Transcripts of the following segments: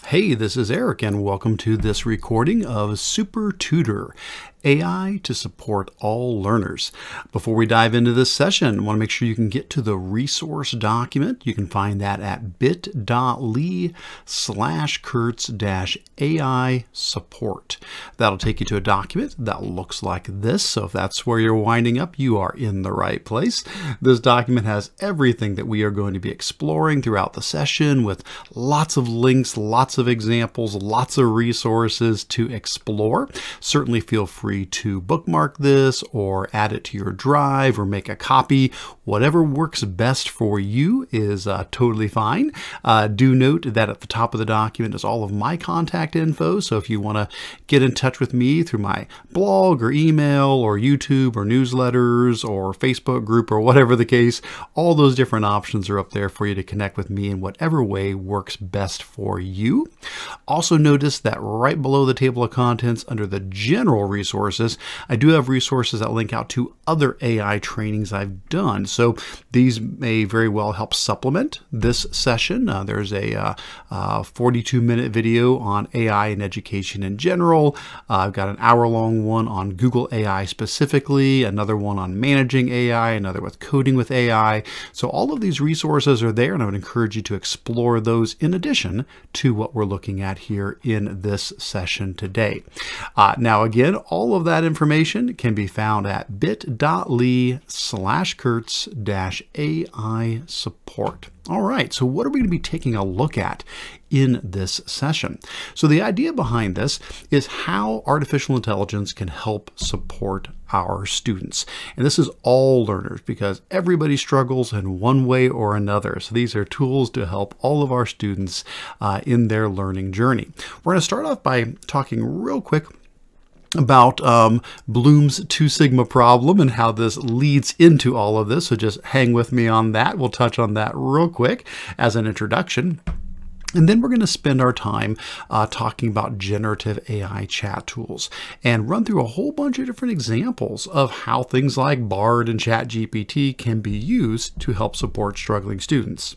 Hey, this is Eric, and welcome to this recording of Super Tutor, AI to support all learners. Before we dive into this session, I want to make sure you can get to the resource document. You can find that at bit.ly/kurtz-AI support. That'll take you to a document that looks like this. So if that's where you're winding up, you are in the right place. This document has everything that we are going to be exploring throughout the session, with lots of links, lots of examples, lots of resources to explore. Certainly feel free to bookmark this or add it to your drive or make a copy. Whatever works best for you is totally fine. Do note that at the top of the document is all of my contact info. So if you want to get in touch with me through my blog or email or YouTube or newsletters or Facebook group or whatever the case, all those different options are up there for you to connect with me in whatever way works best for you. Also notice that right below the table of contents under the general resources, I do have resources that link out to other AI trainings I've done. So these may very well help supplement this session. There's a 42-minute video on AI and education in general. I've got an hour-long one on Google AI specifically, another one on managing AI, another with coding with AI. So all of these resources are there, and I would encourage you to explore those in addition to what we're looking at here in this session today. Now again, all of that information can be found at bit.ly/kurtz-AI support. All right, so what are we going to be taking a look at in this session? So the idea behind this is how artificial intelligence can help support our students. And this is all learners, because everybody struggles in one way or another. So these are tools to help all of our students in their learning journey. We're going to start off by talking real quick about Bloom's 2 sigma problem and how this leads into all of this. So just hang with me on that. We'll touch on that real quick as an introduction. And then we're going to spend our time talking about generative AI chat tools and run through a whole bunch of different examples of how things like Bard and ChatGPT can be used to help support struggling students.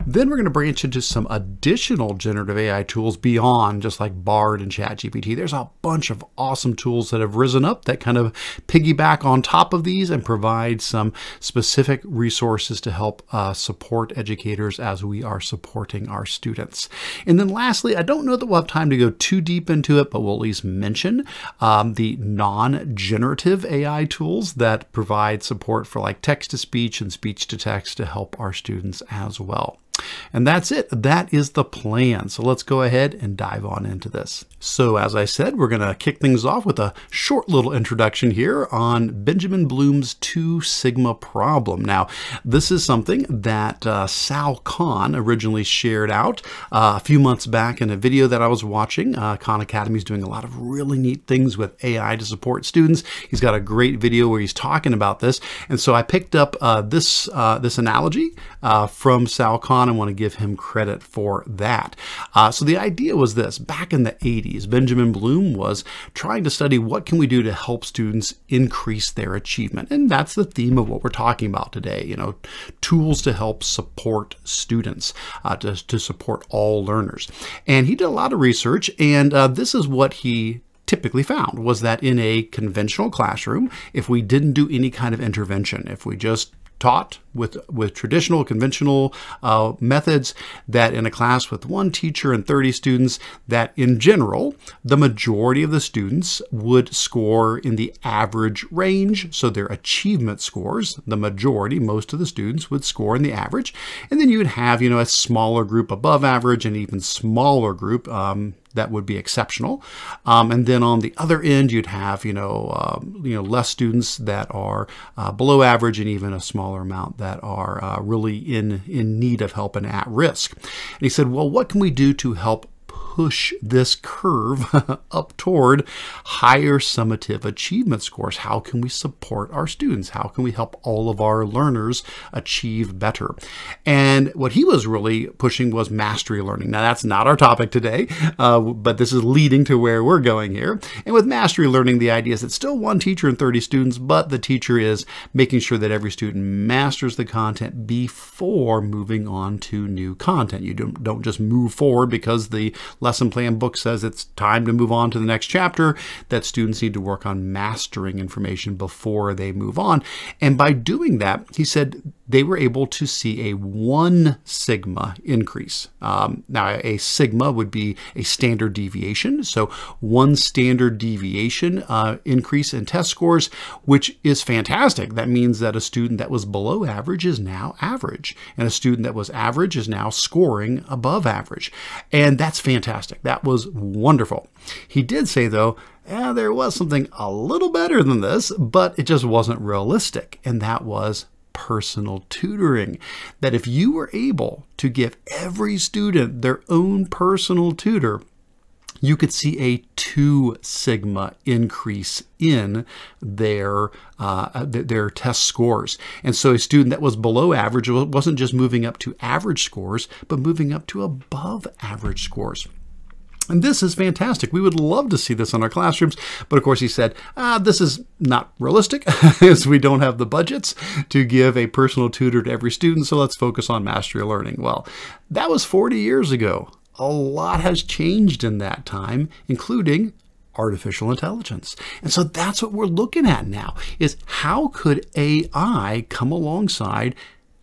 Then we're going to branch into some additional generative AI tools beyond just like Bard and ChatGPT. There's a bunch of awesome tools that have risen up that kind of piggyback on top of these and provide some specific resources to help support educators as we are supporting our students. And then lastly, I don't know that we'll have time to go too deep into it, but we'll at least mention the non-generative AI tools that provide support for like text-to-speech and speech-to-text to help our students as well. And that's it. That is the plan. So let's go ahead and dive on into this. So as I said, we're going to kick things off with a short little introduction here on Benjamin Bloom's 2 sigma problem. Now, this is something that Sal Khan originally shared out a few months back in a video that I was watching. Khan Academy is doing a lot of really neat things with AI to support students. He's got a great video where he's talking about this. And so I picked up this analogy from Sal Khan. I want to give him credit for that. So the idea was this: back in the 80s, Benjamin Bloom was trying to study what can we do to help students increase their achievement. And that's the theme of what we're talking about today, you know, tools to help support students, to support all learners. And he did a lot of research, and this is what he typically found, was that in a conventional classroom, if we didn't do any kind of intervention, if we just taught with traditional, conventional methods, that in a class with 1 teacher and 30 students, that in general, the majority of the students would score in the average range. So their achievement scores, the majority, most of the students would score in the average. And then you would have, you know, a smaller group above average and even smaller group that would be exceptional. And then on the other end, you'd have, less students that are below average, and even a smaller amount that are really in need of help and at risk. And he said, well, what can we do to help push this curve up toward higher summative achievement scores? How can we support our students? How can we help all of our learners achieve better? And what he was really pushing was mastery learning. Now, that's not our topic today, but this is leading to where we're going here. And with mastery learning, the idea is it's still 1 teacher and 30 students, but the teacher is making sure that every student masters the content before moving on to new content. You don't just move forward because the lesson plan book says it's time to move on to the next chapter, that students need to work on mastering information before they move on. And by doing that, he said they were able to see a 1 sigma increase. Now, a sigma would be a standard deviation. So 1 standard deviation increase in test scores, which is fantastic. That means that a student that was below average is now average, and a student that was average is now scoring above average. And that's fantastic. That was wonderful. He did say, though, there was something a little better than this, but it just wasn't realistic, and that was personal tutoring. That if you were able to give every student their own personal tutor, you could see a 2 sigma increase in their test scores. And so a student that was below average wasn't just moving up to average scores, but moving up to above average scores. And this is fantastic. We would love to see this in our classrooms. But of course, he said, this is not realistic as we don't have the budgets to give a personal tutor to every student. So let's focus on mastery learning. Well, that was 40 years ago. A lot has changed in that time, including artificial intelligence. And so that's what we're looking at now, is how could AI come alongside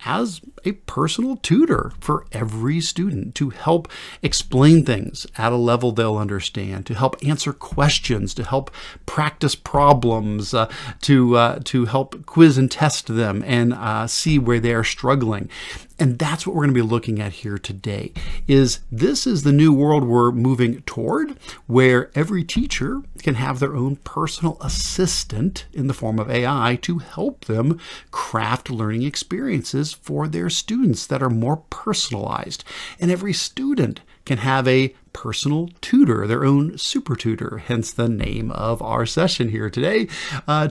as a personal tutor for every student to help explain things at a level they'll understand, to help answer questions, to help practice problems, to help quiz and test them and see where they're struggling. And that's what we're going to be looking at here today. This is the new world we're moving toward, where every teacher can have their own personal assistant in the form of AI to help them craft learning experiences for their students that are more personalized. And every student can have a personal tutor, their own super tutor, hence the name of our session here today,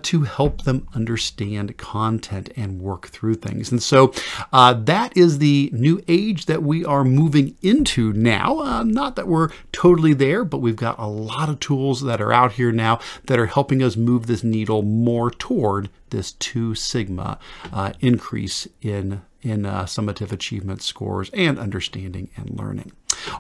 to help them understand content and work through things. And so that is the new age that we are moving into now. Not that we're totally there, but we've got a lot of tools that are out here now that are helping us move this needle more toward this 2 sigma increase in summative achievement scores and understanding and learning.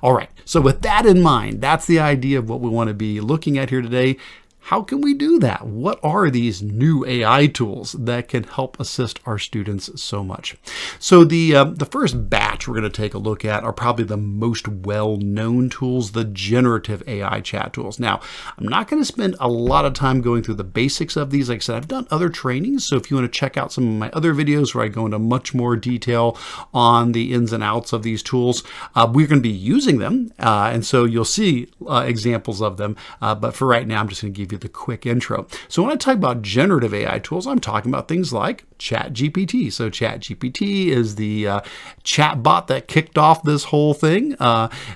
All right, so with that in mind, that's the idea of what we want to be looking at here today. How can we do that? What are these new AI tools that can help assist our students so much? So the first batch we're going to take a look at are probably the most well-known tools, the generative AI chat tools. Now, I'm not going to spend a lot of time going through the basics of these. Like I said, I've done other trainings, so if you want to check out some of my other videos where I go into much more detail on the ins and outs of these tools, we're going to be using them, and so you'll see examples of them. But for right now, I'm just going to give you the quick intro. So when I talk about generative AI tools, I'm talking about things like ChatGPT. So ChatGPT is the chat bot that kicked off this whole thing.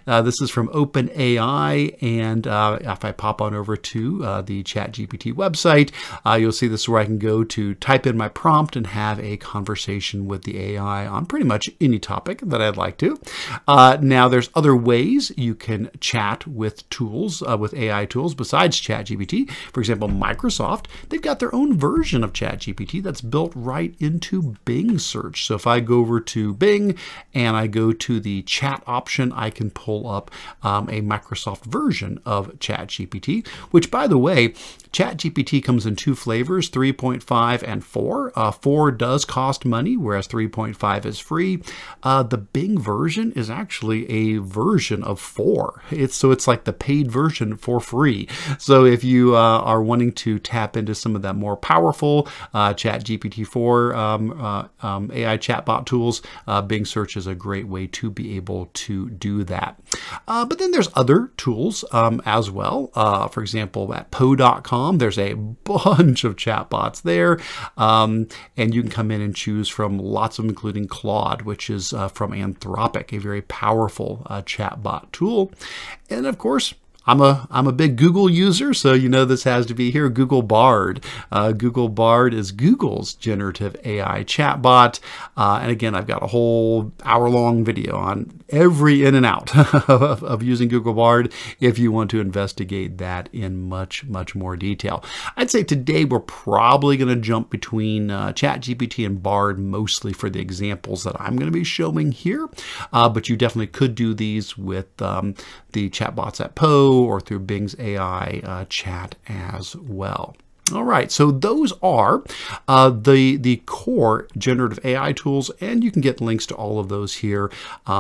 This is from OpenAI, and if I pop on over to the ChatGPT website, you'll see this is where I can go to type in my prompt and have a conversation with the AI on pretty much any topic that I'd like to. Now, there's other ways you can chat with tools, with AI tools besides ChatGPT. For example, Microsoft, they've got their own version of ChatGPT that's built right into Bing search. So if I go over to Bing and I go to the chat option, I can pull up a Microsoft version of ChatGPT, which, by the way, ChatGPT comes in 2 flavors, 3.5 and 4. 4 does cost money, whereas 3.5 is free. The Bing version is actually a version of 4. So it's like the paid version for free. So if you are wanting to tap into some of that more powerful ChatGPT 4 AI chatbot tools, Bing Search is a great way to be able to do that. But then there's other tools as well. For example, at Poe.com, there's a bunch of chatbots there, and you can come in and choose from lots of them, including Claude, which is from Anthropic, a very powerful chatbot tool. And of course, I'm a big Google user, so you know this has to be here. Google Bard. Google Bard is Google's generative AI chatbot. And again, I've got a whole hour-long video on every in and out of using Google Bard if you want to investigate that in much more detail. I'd say today we're probably going to jump between ChatGPT and Bard mostly for the examples that I'm going to be showing here. But you definitely could do these with the chatbots at Poe or through Bing's AI chat as well. All right, so those are the core generative AI tools, and you can get links to all of those here.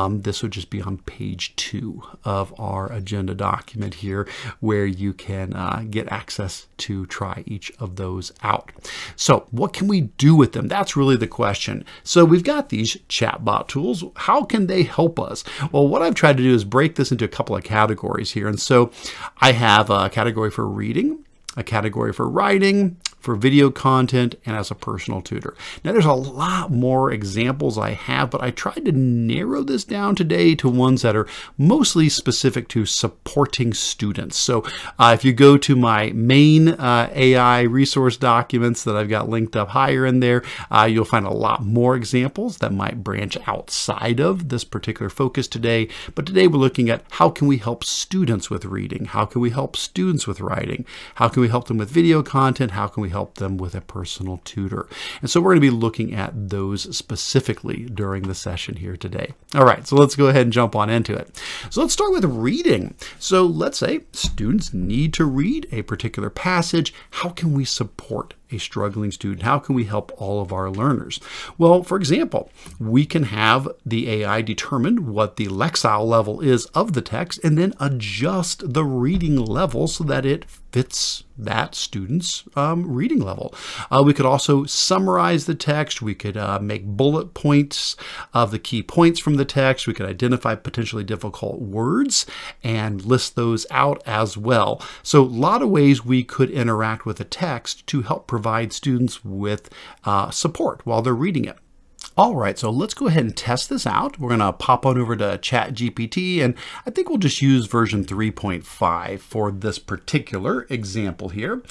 This would just be on page 2 of our agenda document here, where you can get access to try each of those out. So what can we do with them? That's really the question. So we've got these chatbot tools. How can they help us? Well, what I've tried to do is break this into a couple of categories here. And so I have a category for reading, a category for writing, for video content, and as a personal tutor. Now there's a lot more examples I have, but I tried to narrow this down today to ones that are mostly specific to supporting students. So if you go to my main AI resource documents that I've got linked up higher in there, you'll find a lot more examples that might branch outside of this particular focus today. But today we're looking at how can we help students with reading? How can we help students with writing? How can we help them with video content? How can we help them with a personal tutor? And so we're going to be looking at those specifically during the session here today. All right, so let's go ahead and jump on into it. So let's start with reading. So let's say students need to read a particular passage. How can we support a struggling student? How can we help all of our learners? Well, for example, we can have the AI determine what the lexile level is of the text and then adjust the reading level so that it fits that student's reading level. We could also summarize the text. We could make bullet points of the key points from the text. We could identify potentially difficult words and list those out as well. So a lot of ways we could interact with the text to help provide students with support while they're reading it. All right, so let's go ahead and test this out. We're going to pop on over to ChatGPT, and I think we'll just use version 3.5 for this particular example here.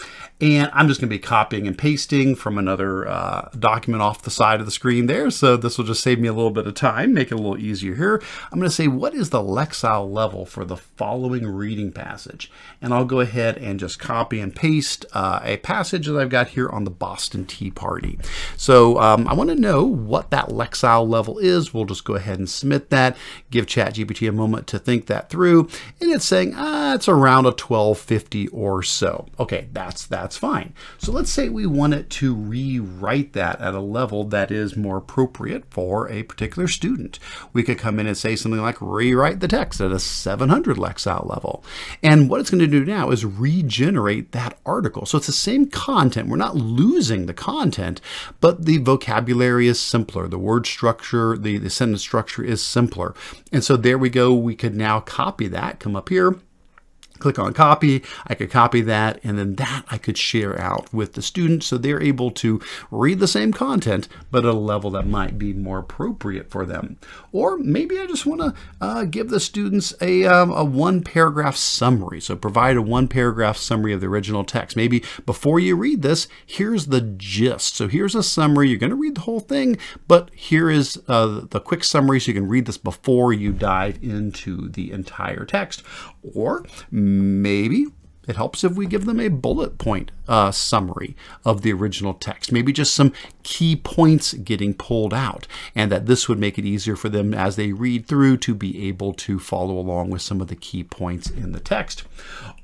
And I'm just going to be copying and pasting from another document off the side of the screen there. So this will just save me a little bit of time, make it a little easier here. I'm going to say, what is the lexile level for the following reading passage? And I'll go ahead and just copy and paste a passage that I've got here on the Boston Tea Party. So I want to know what that lexile level is. We'll just go ahead and submit that, give ChatGPT a moment to think that through, and it's saying it's around a 1250 or so. Okay, that's fine. So let's say we want it to rewrite that at a level that is more appropriate for a particular student. We could come in and say something like rewrite the text at a 700 lexile level. And what it's going to do now is regenerate that article. So it's the same content. We're not losing the content, but the vocabulary is simpler. The word structure, the sentence structure is simpler. And so there we go. We could now copy that, come up here, click on copy. I could copy that, and then that I could share out with the student so they're able to read the same content, but at a level that might be more appropriate for them. Or maybe I just want to give the students a one-paragraph summary. So provide a one-paragraph summary of the original text. Maybe before you read this, here's the gist. So here's a summary. You're going to read the whole thing, but here is the quick summary so you can read this before you dive into the entire text. Or maybe it helps if we give them a bullet point summary of the original text, maybe just some key points getting pulled out, and that this would make it easier for them as they read through to be able to follow along with some of the key points in the text.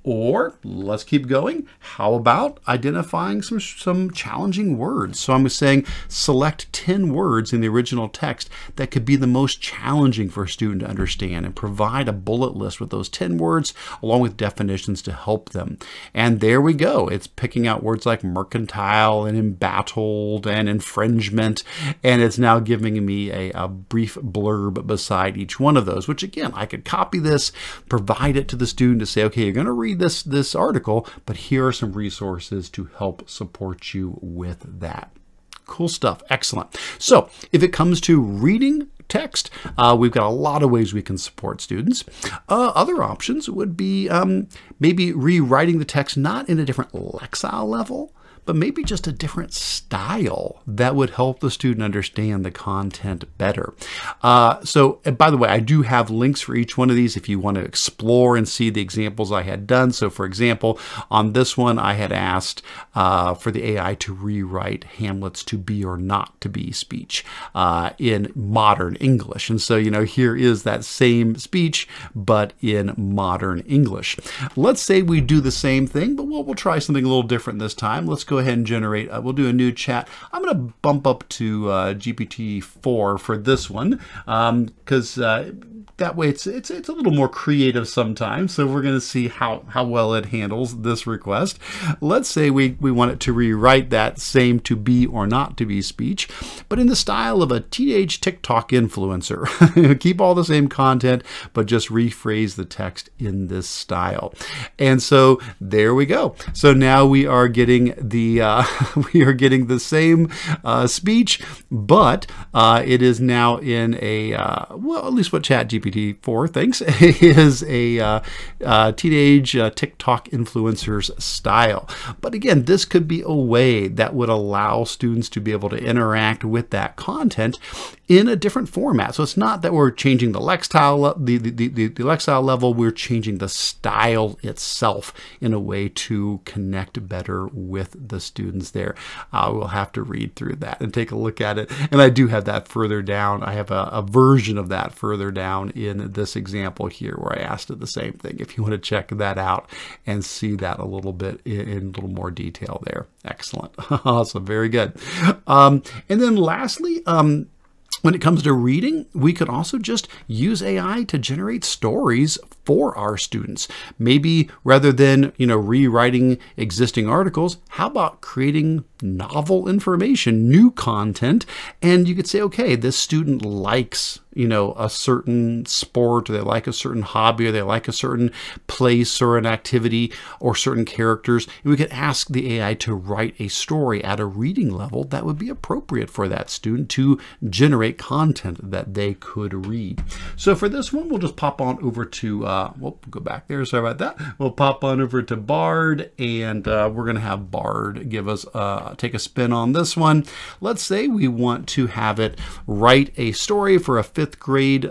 Or let's keep going. How about identifying some challenging words? So I'm saying select 10 words in the original text that could be the most challenging for a student to understand, and provide a bullet list with those 10 words along with definitions to help them. And there we go. It's picking out words like mercantile and embattled and infringement, and it's now giving me a brief blurb beside each one of those, which again, I could copy this, provide it to the student to say, okay, you're going to read this article, but here are some resources to help support you with that. Cool stuff. Excellent. So if it comes to reading, text. We've got a lot of ways we can support students. Other options would be maybe rewriting the text not in a different lexile level, but maybe just a different style that would help the student understand the content better. And by the way, I do have links for each one of these if you want to explore and see the examples I had done. So for example, on this one, I had asked for the AI to rewrite Hamlet's to be or not to be speech in modern English. And so, here is that same speech, but in modern English. Let's say we do the same thing, but we'll try something a little different this time. Let's go ahead and generate, we'll do a new chat. I'm going to bump up to GPT-4 for this one because that way it's a little more creative sometimes. So we're going to see how well it handles this request. Let's say we want it to rewrite that same to be or not to be speech, but in the style of a teenage TikTok influencer. Keep all the same content, but just rephrase the text in this style. And so there we go. So now we are getting the same speech, but it is now in a well, at least what ChatGPT-4 thinks is a teenage TikTok influencer's style. But again, this could be a way that would allow students to be able to interact with that content in a different format. So it's not that we're changing the lexile, the lexile level, we're changing the style itself in a way to connect better with the students there. We'll have to read through that and take a look at it. And I do have that further down. I have a version of that further down in this example here where I asked it the same thing. If you want to check that out and see that a little bit in a little more detail there. Excellent. Awesome. Very good. And then lastly, when it comes to reading, we could also just use AI to generate stories for our students. Maybe rather than, rewriting existing articles, how about creating novel information, new content? And you could say, okay, this student likes, a certain sport, or they like a certain hobby, or they like a certain place or an activity or certain characters. And we could ask the AI to write a story at a reading level that would be appropriate for that student to generate content that they could read. So for this one, we'll just pop on over to, we'll go back there. Sorry about that. We'll pop on over to Bard, and we're going to have Bard give us, take a spin on this one. Let's say we want to have it write a story for a fifth grade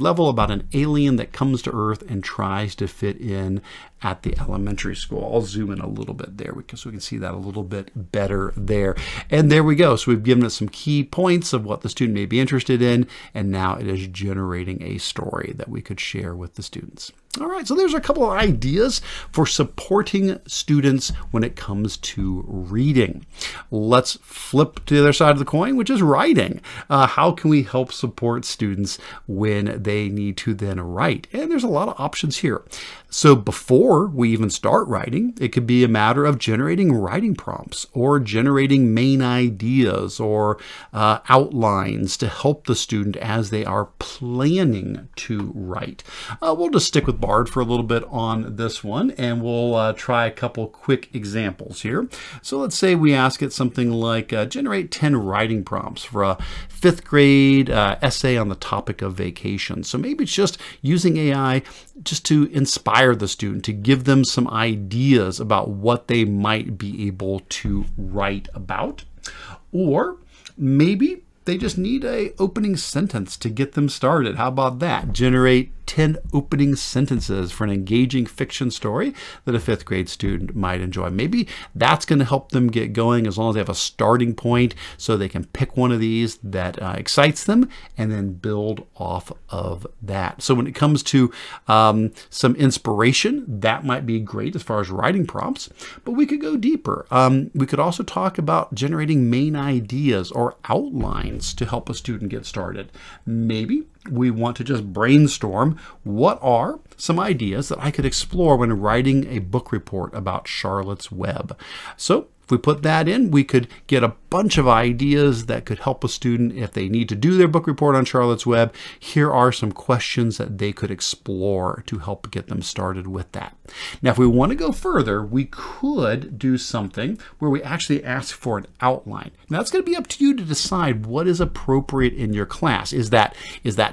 level about an alien that comes to Earth and tries to fit in at the elementary school. I'll zoom in a little bit there because we can see that a little bit better there. And there we go. So we've given it some key points of what the student may be interested in, and now it is generating a story that we could share with the students. All right, so there's a couple of ideas for supporting students when it comes to reading. Let's flip to the other side of the coin, which is writing. How can we help support students when they need to then write? And there's a lot of options here. So before we even start writing, it could be a matter of generating writing prompts or generating main ideas or outlines to help the student as they are planning to write. We'll just stick with Bard for a little bit on this one, and we'll try a couple quick examples here. So let's say we ask it something like generate 10 writing prompts for a fifth grade essay on the topic of vacation. So maybe it's just using AI just to inspire the student, to give them some ideas about what they might be able to write about. Or maybe they just need an opening sentence to get them started. How about that? Generate 10 opening sentences for an engaging fiction story that a fifth grade student might enjoy. Maybe that's going to help them get going as long as they have a starting point so they can pick one of these that excites them and then build off of that. So when it comes to some inspiration, that might be great as far as writing prompts, but we could go deeper. We could also talk about generating main ideas or outlines to help a student get started. Maybe we want to just brainstorm what are some ideas that I could explore when writing a book report about Charlotte's Web. So If we put that in, we could get a bunch of ideas that could help a student if they need to do their book report on Charlotte's Web. Here are some questions that they could explore to help get them started with that. Now, if we want to go further, we could do something where we actually ask for an outline. Now, that's going to be up to you to decide what is appropriate in your class. Is that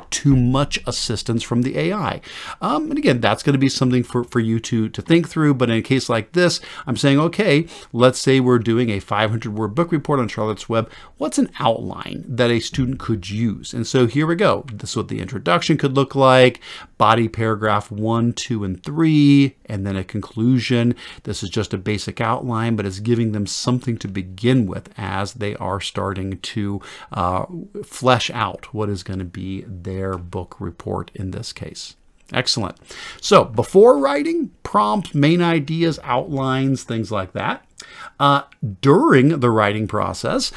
too much assistance from the AI? And again, that's going to be something for you to think through. But in a case like this, I'm saying, okay, let's say we're doing a 500-word book report on Charlotte's Web. What's an outline that a student could use? And so here we go. This is what the introduction could look like, body paragraph 1, 2, and 3, and then a conclusion. This is just a basic outline, but it's giving them something to begin with as they are starting to flesh out what is going to be their book report in this case. Excellent. So before writing, prompts, main ideas, outlines, things like that. During the writing process,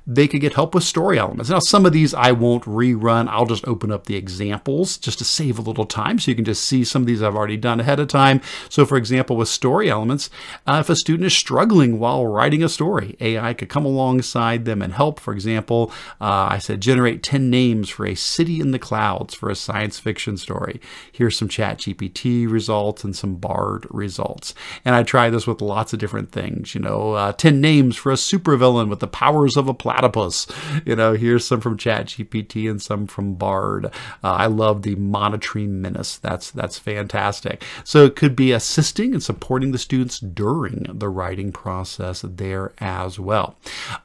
they could get help with story elements. Now, some of these I won't rerun. I'll just open up the examples just to save a little time so you can just see some of these I've already done ahead of time. So, for example, with story elements, if a student is struggling while writing a story, AI could come alongside them and help. For example, I said generate 10 names for a city in the clouds for a science fiction story. Here's some ChatGPT results and some Bard results. And I tried this with lots of different things, 10 names for a supervillain with the powers of a platypus. Here's some from ChatGPT and some from Bard. I love the monitoring menace. That's fantastic. So it could be assisting and supporting the students during the writing process there as well.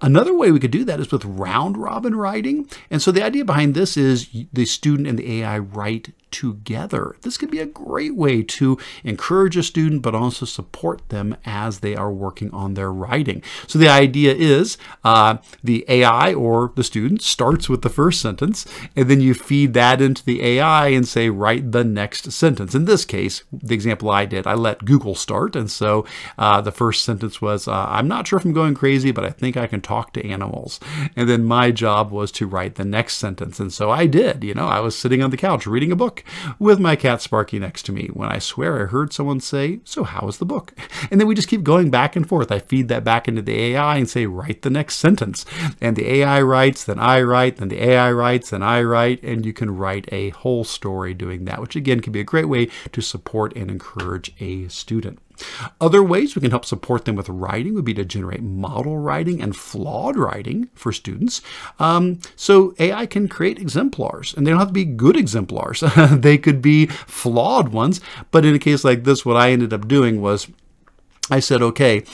Another way we could do that is with round robin writing. And so the idea behind this is the student and the AI write together. This could be a great way to encourage a student, but also support them as they are working on their writing. So the idea is the AI or the student starts with the first sentence, and then you feed that into the AI and say, write the next sentence. In this case, the example I did, I let Google start. And so the first sentence was, I'm not sure if I'm going crazy, but I think I can talk to animals. And then my job was to write the next sentence. And so I did. I was sitting on the couch reading a book with my cat Sparky next to me when I swear I heard someone say, so how is the book? And then we just keep going back and forth. I feed that back into the AI and say, write the next sentence. And the AI writes, then I write, then the AI writes, then I write, and you can write a whole story doing that, which again can be a great way to support and encourage a student. Other ways we can help support them with writing would be to generate model writing and flawed writing for students. So AI can create exemplars, and they don't have to be good exemplars. They could be flawed ones. But in a case like this, what I ended up doing was I said, okay,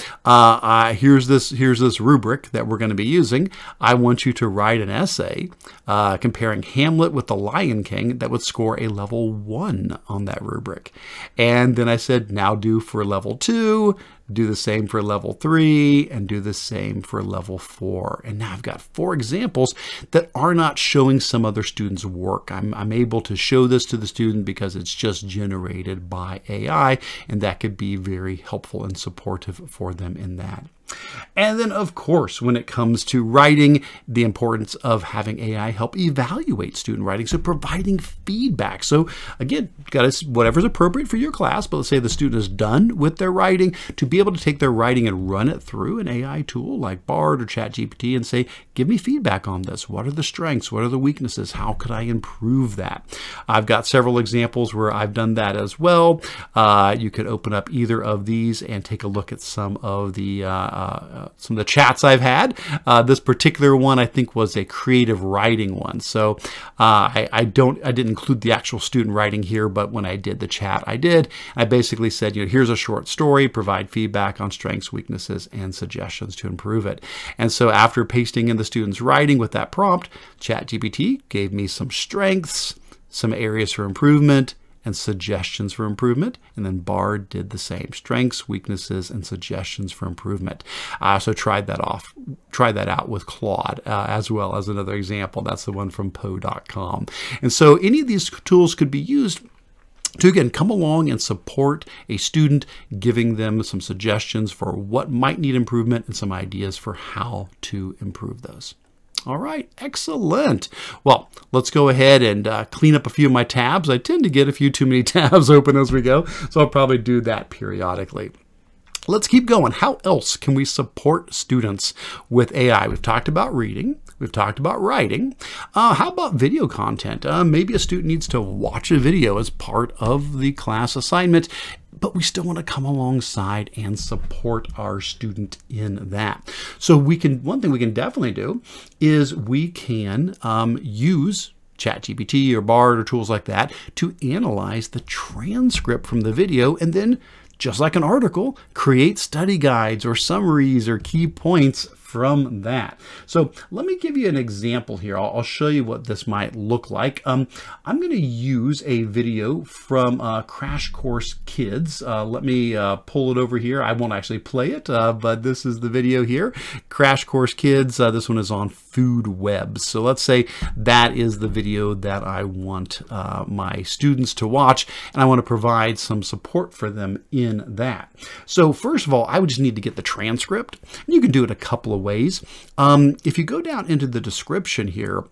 here's this rubric that we're going to be using. I want you to write an essay comparing Hamlet with the Lion King that would score a level 1 on that rubric. And then I said, now do for level 2, do the same for level 3, and do the same for level 4. And now I've got 4 examples that are not showing some other student's work. I'm able to show this to the student because it's just generated by AI, and that could be very helpful and supportive for them in that. And then, of course, when it comes to writing, the importance of having AI help evaluate student writing, so providing feedback. So again, whatever's appropriate for your class, but let's say the student is done with their writing, to be able to take their writing and run it through an AI tool like Bard or ChatGPT and say, give me feedback on this. What are the strengths? What are the weaknesses? How could I improve that? I've got several examples where I've done that as well. You could open up either of these and take a look at some of the chats I've had. This particular one I think was a creative writing one. So I didn't include the actual student writing here, but when I did the chat, I did. I basically said, here's a short story, provide feedback on strengths, weaknesses, and suggestions to improve it. And so after pasting in the student's writing with that prompt, ChatGPT gave me some strengths, some areas for improvement, and suggestions for improvement. And then Bard did the same, strengths, weaknesses, and suggestions for improvement. So tried that out with Claude as well as another example. That's the one from Poe.com. And so any of these tools could be used to, again, come along and support a student, giving them some suggestions for what might need improvement and some ideas for how to improve those. All right, excellent. Well, let's go ahead and clean up a few of my tabs. I tend to get a few too many tabs open as we go, so I'll probably do that periodically. Let's keep going. How else can we support students with AI? We've talked about reading. We've talked about writing. How about video content? Maybe a student needs to watch a video as part of the class assignment, but we still want to come alongside and support our student in that. So one thing we can definitely do is we can use ChatGPT or Bard or tools like that to analyze the transcript from the video, and then, just like an article, create study guides or summaries or key points from that. So let me give you an example here. I'll show you what this might look like. I'm going to use a video from Crash Course Kids. Let me pull it over here. I won't actually play it, but this is the video here. Crash Course Kids. This one is on food webs. So let's say that is the video that I want my students to watch, and I want to provide some support for them in that. So first of all, I would just need to get the transcript. And you can do it a couple of ways. If you go down into the description here,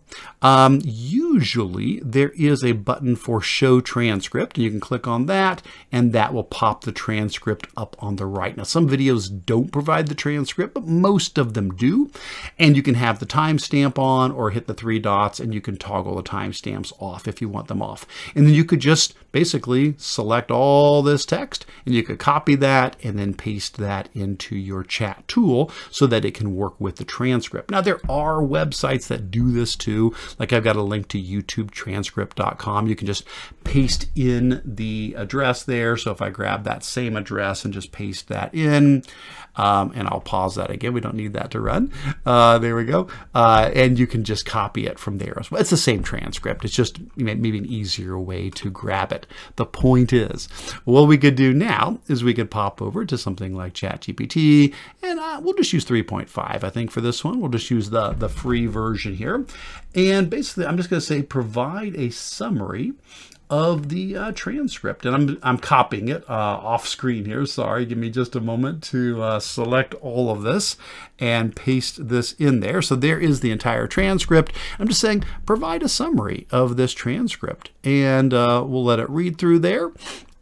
usually there is a button for show transcript, and you can click on that, and that will pop the transcript up on the right. Now, some videos don't provide the transcript, but most of them do. And you can have the timestamp on or hit the 3 dots, and you can toggle the timestamps off if you want them off. And then you could just basically select all this text, and you could copy that and then paste that into your chat tool so that it can work with the transcript. Now, there are websites that do this too. Like, I've got a link to youtubetranscript.com. You can just paste in the address there. So if I grab that same address and just paste that in, and I'll pause that again. We don't need that to run. There we go. And you can just copy it from there as well. It's the same transcript. It's just maybe an easier way to grab it. The point is, what we could do now is we could pop over to something like ChatGPT, and we'll just use 3.5. I think for this one, we'll just use the free version here. And basically, I'm just going to say, provide a summary of the transcript, and I'm copying it off screen here. Sorry, give me just a moment to select all of this and paste this in there. So there is the entire transcript. I'm just saying, provide a summary of this transcript, and we'll let it read through there,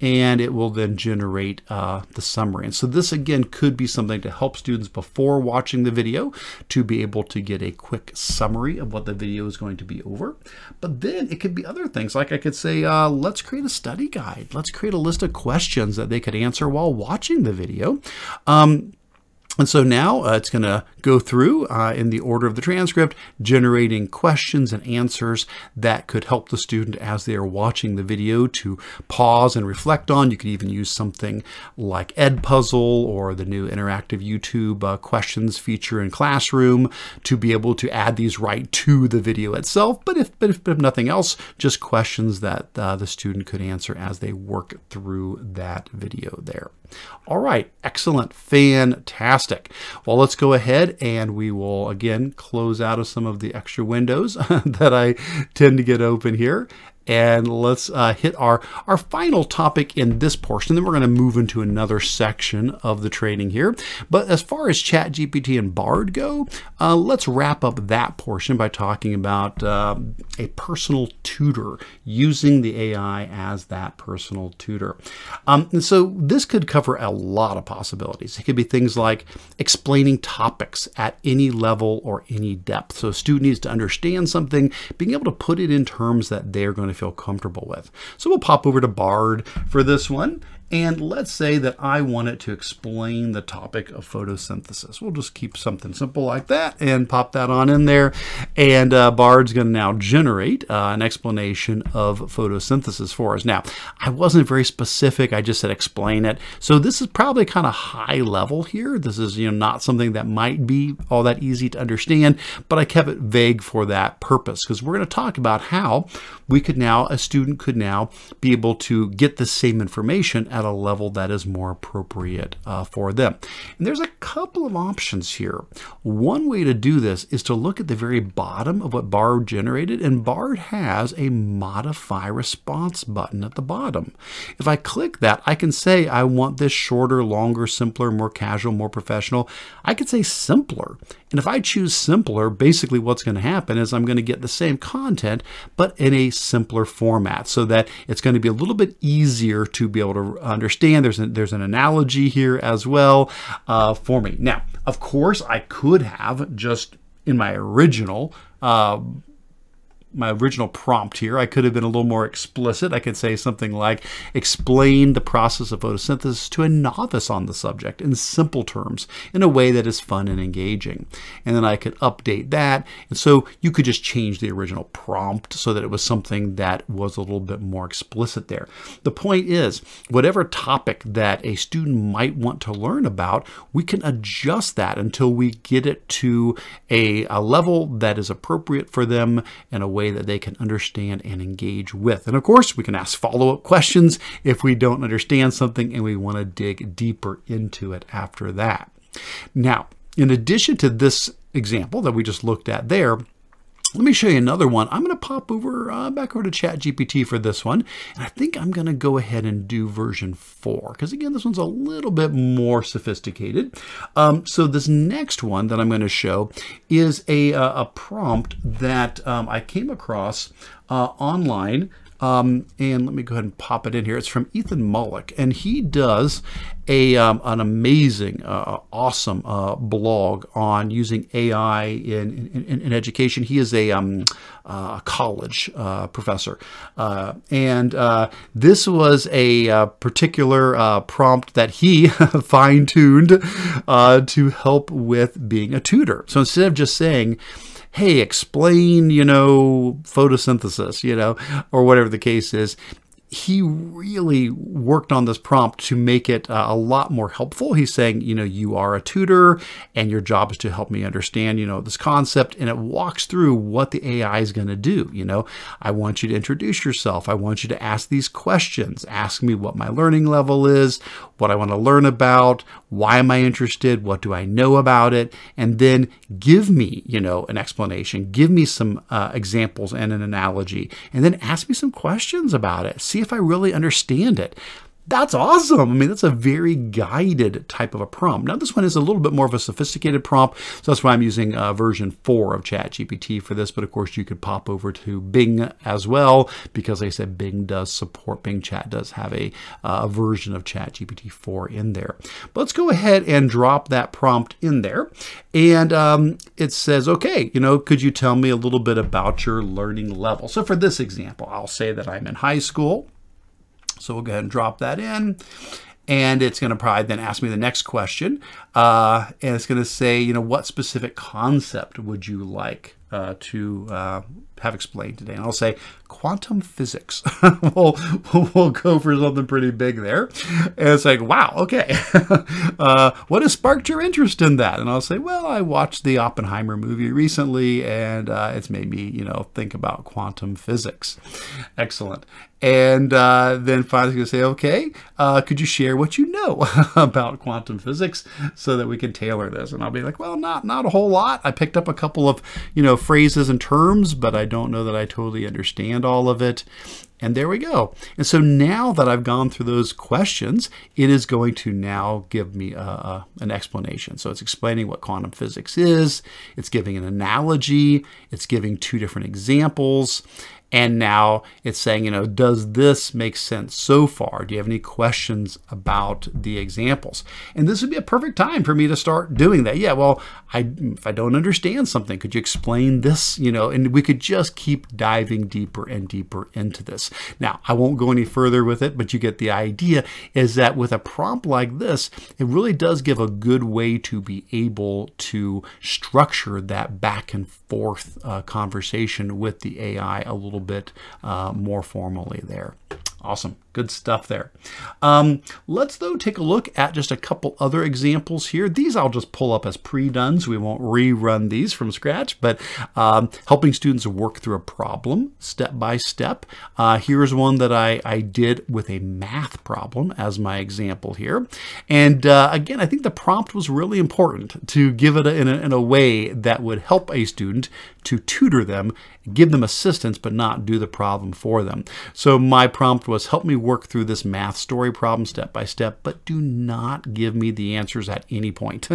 and it will then generate the summary. And so this, again, could be something to help students before watching the video to be able to get a quick summary of what the video is going to be over. But then it could be other things. Like, I could say, let's create a study guide. Let's create a list of questions that they could answer while watching the video. And so now it's going to go through in the order of the transcript, generating questions and answers that could help the student as they are watching the video to pause and reflect on. You could even use something like Edpuzzle or the new interactive YouTube questions feature in Classroom to be able to add these right to the video itself. But if nothing else, just questions that the student could answer as they work through that video there. All right, excellent, fantastic. Well, let's go ahead and we will again close out of some of the extra windows that I tend to get open here. And let's hit our final topic in this portion. Then we're going to move into another section of the training here. But as far as ChatGPT and Bard go, let's wrap up that portion by talking about a personal tutor, using the AI as that personal tutor. And so this could cover a lot of possibilities. It could be things like explaining topics at any level or any depth. So a student needs to understand something, being able to put it in terms that they're going to feel comfortable with. So we'll pop over to Bard for this one. And let's say that I want it to explain the topic of photosynthesis. We'll just keep something simple like that and pop that on in there. And Bard's going to now generate an explanation of photosynthesis for us. Now, I wasn't very specific. I just said explain it. So this is probably kind of high level here. This is not something that might be all that easy to understand, but I kept it vague for that purpose because we're going to talk about how we could now, a student could now be able to get the same information at a level that is more appropriate for them. And there's a couple of options here. One way to do this is to look at the very bottom of what Bard generated, and Bard has a modify response button at the bottom. If I click that, I can say I want this shorter, longer, simpler, more casual, more professional. I could say simpler. And if I choose simpler, basically what's going to happen is I'm going to get the same content, but in a simpler format so that it's going to be a little bit easier to be able to understand. There's an analogy here as well for me. Now, of course, I could have just in my original prompt here, I could have been a little more explicit. I could say something like, explain the process of photosynthesis to a novice on the subject in simple terms in a way that is fun and engaging. And then I could update that. And so you could just change the original prompt so that it was something that was a little bit more explicit there. The point is, whatever topic that a student might want to learn about, we can adjust that until we get it to a level that is appropriate for them in a way that they can understand and engage with. And of course, we can ask follow-up questions if we don't understand something and we want to dig deeper into it after that. Now, in addition to this example that we just looked at there, let me show you another one. I'm going to pop over back over to ChatGPT for this one. And I think I'm going to go ahead and do version 4 because, again, this one's a little bit more sophisticated. So this next one that I'm going to show is a prompt that I came across online. And let me go ahead and pop it in here. It's from Ethan Mullick, and he does an amazing, awesome blog on using AI in education. He is a college professor, and this was a particular prompt that he fine-tuned to help with being a tutor. So instead of just saying, hey, explain, photosynthesis, or whatever the case is, he really worked on this prompt to make it a lot more helpful. He's saying, you are a tutor and your job is to help me understand, this concept. And it walks through what the AI is going to do. I want you to introduce yourself. I want you to ask these questions. Ask me what my learning level is, what I want to learn about, why am I interested, what do I know about it, and then give me, an explanation. Give me some examples and an analogy, and then ask me some questions about it. See if I really understand it. That's awesome. I mean, that's a very guided type of a prompt. Now, this one is a little bit more of a sophisticated prompt, so that's why I'm using version 4 of ChatGPT for this. But of course, you could pop over to Bing as well, because like I said, Bing does support, Bing Chat does have a version of ChatGPT 4 in there. But let's go ahead and drop that prompt in there. And it says, okay, could you tell me a little bit about your learning level? So for this example, I'll say that I'm in high school. So we'll go ahead and drop that in, and it's going to probably then ask me the next question, and it's going to say, what specific concept would you like to have explained today? And I'll say quantum physics. we'll go for something pretty big there. And it's like, wow, okay. What has sparked your interest in that? And I'll say, well, I watched the Oppenheimer movie recently, and it's made me, think about quantum physics. Excellent. And then finally going to say, okay, could you share what you know about quantum physics so that we can tailor this? And I'll be like, well, not a whole lot. I picked up a couple of, phrases and terms, but I don't know that I totally understand all of it. And there we go. And so now that I've gone through those questions, it is going to now give me an explanation. So it's explaining what quantum physics is. It's giving an analogy. It's giving 2 different examples. And now it's saying, does this make sense so far? Do you have any questions about the examples? And this would be a perfect time for me to start doing that. Yeah, well, if I don't understand something, could you explain this? And we could just keep diving deeper and deeper into this. Now, I won't go any further with it, but you get the idea, is that with a prompt like this, it really does give a good way to be able to structure that back and forth conversation with the AI a little bit more formally there. Awesome. Good stuff there. Let's, though, take a look at just a couple other examples here. These I'll just pull up as pre-done, so we won't rerun these from scratch, but helping students work through a problem step by step. Here's one that I did with a math problem as my example here. And again, I think the prompt was really important to give it in a way that would help a student to tutor them, give them assistance, but not do the problem for them. So my prompt asked was, help me work through this math story problem step by step, but do not give me the answers at any point.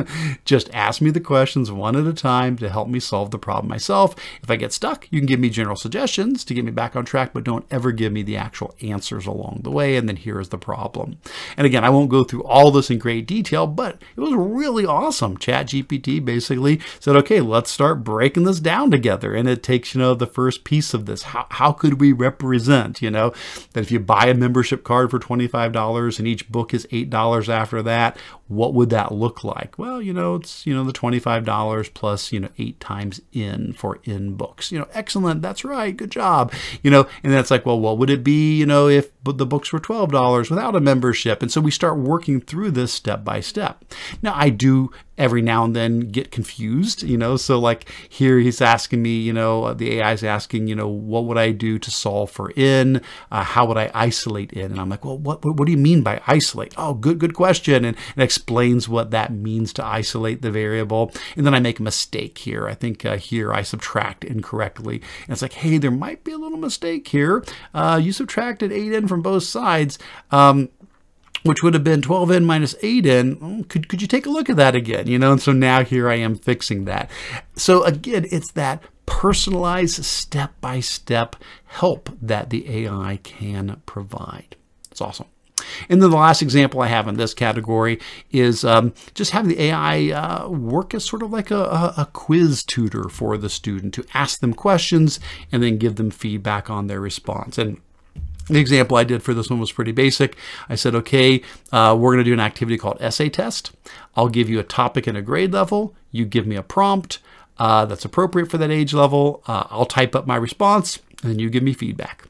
Just ask me the questions one at a time to help me solve the problem myself. If I get stuck, you can give me general suggestions to get me back on track, but don't ever give me the actual answers along the way. And then here is the problem. And again, I won't go through all this in great detail, but it was really awesome. ChatGPT basically said, okay, let's start breaking this down together. And it takes, the first piece of this. How could we represent, that if you buy a membership card for $25 and each book is $8 after that, what would that look like? Well, it's, the $25 plus, 8 times in for in books. Excellent. That's right. Good job. And then it's like, well, what would it be, if the books were $12 without a membership? And so we start working through this step by step. Now, I do every now and then get confused, so like here he's asking me, the AI is asking, what would I do to solve for in? How would I isolate in? And I'm like, well, what do you mean by isolate? Oh, good question. And it explains what that means to isolate the variable. And then I make a mistake here. I think here I subtract incorrectly. And it's like, hey, there might be a little mistake here. You subtracted 8n from both sides. Which would have been 12n minus 8n. Could you take a look at that again? And so now here I am fixing that. So again, it's that personalized step-by-step help that the AI can provide. It's awesome. And then the last example I have in this category is just having the AI work as sort of like a quiz tutor for the student to ask them questions and then give them feedback on their response. And the example I did for this one was pretty basic. I said, okay, we're going to do an activity called essay test. I'll give you a topic and a grade level. You give me a prompt that's appropriate for that age level. I'll type up my response, and then you give me feedback.